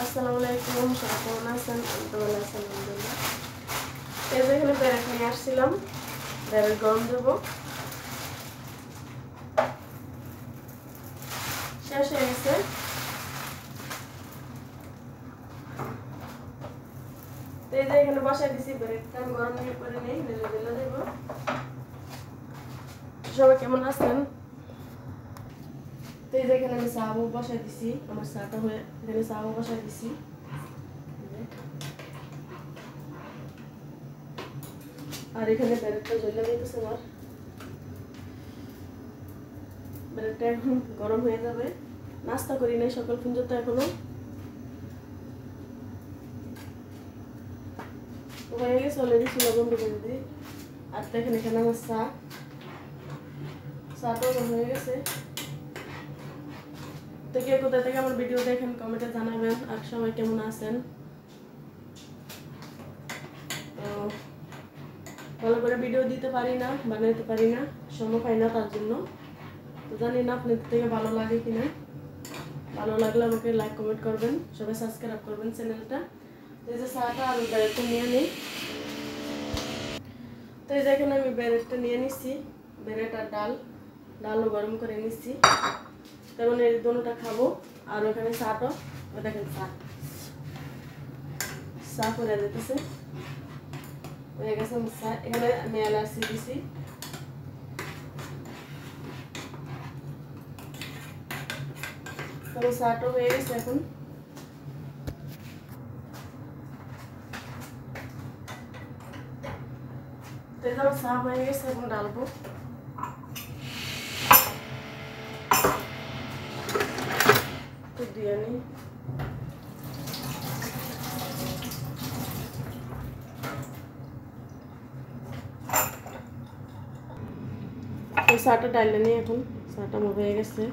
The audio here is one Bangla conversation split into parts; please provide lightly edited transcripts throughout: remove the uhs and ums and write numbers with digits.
আসসালামু আলাইকুম, সবাই কেমন আছেন? আমি তো ভালো আছি আলহামদুলিল্লাহ। এই যে এখানে ব্যারেট নিয়ে আসছিলাম, ব্যারেট গরম দেবো। শেষ হয়ে গেছে। তো এই যে এখানে বসাই দিছি ব্যারেটটা, আমি গরম নিয়ে করে নেই, ঢেলে ঢেলে দেবো। সবাই কেমন আছেন? তো এই যে এখানে আমি চাও বসাই দিছি, আমার চাটা হয়ে এখানে চাও বসাই দিছি। আর এখানে ব্যারেটটা জ্বলে দিতেছে আমার। ব্যারেটটা এখন গরম হয়ে যাবে। নাস্তা করি নাই সকাল পর্যন্ত এখনো। হয়ে গেছে অলরেডি, চুলা বন্ধ করে দিই। আর দেখেন এখানে আমার চাটাও হয়ে গেছে। তো কে কোথা থেকে আমার ভিডিও দেখেন কমেন্টে জানাবেন। আর সবাই কেমন আছেন? ভালো করে ভিডিও দিতে পারি না, বানাইতে পারি না, সময় পাই না তার জন্য। তো জানি না আপনাদের থেকে ভালো লাগে কিনা। ভালো লাগলে আমাকে লাইক কমেন্ট করবেন, সবাই সাবস্ক্রাইব করবেন চ্যানেলটা। এই যে চাটা আর ব্যারেটটা নিয়ে নিই। তো এই যে এখানে আমি ব্যারেটটা নিয়ে নিচ্ছি, ব্যারেট আর ডালও গরম করে নিচ্ছি। তখন এই দুটোটা খাবো। আর ওখানে চাটাও, ওই দেখেন চা করে দিতেছে হয়ে গেছে। চা এখানে আমি এলাচি দিছি। তবে চাটাও হয়ে গেছে এখন। তো এই আমার চা হয়ে গেছে, এখন ডালবো। তো দিয়ে নিই। চাটা ডাইলে নিই এখন। চাটা আমার হয়ে গেছে।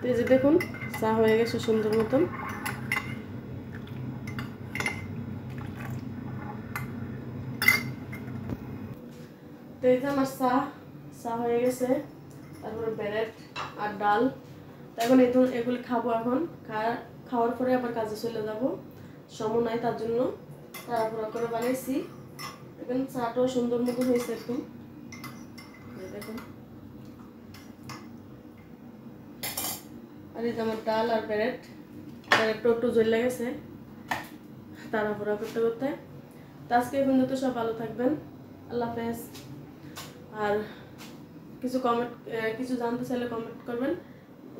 এই যে দেখুন চা হয়ে গেছে সুন্দর মতন। তো এই যে আমার চা হয়ে গেছে, তারপরে ব্যারেট আর ডাল। এখন এগুলি খাবো। এখন খাওয়ার পরে আবার কাজে চলে যাব, সময় নাই তার জন্য তাড়াহুড়া করে বানাইছি। এখন চাটাও সুন্দর মতো হয়েছে একদম, দেখুন। আর এই যে আমার ডাল আর ব্যারেটটা একটু জ্বলে গেছে তাড়াহুড়া করতে করতে। তো আজকে এই পর্যন্ত, সব ভালো থাকবেন, আল্লাহ হাফেজ। আর কিছু জানতে চাইলে কমেন্ট করবেন,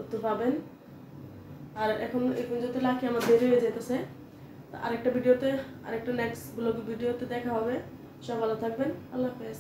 উত্তর পাবেন। আর এখন এই পর্যন্ত লাখি আমার দেরি হয়ে যেতেছে। আরেকটা নেক্সট ব্লগ ভিডিওতে দেখা হবে। সব ভালো থাকবেন, আল্লাহ হাফেজ।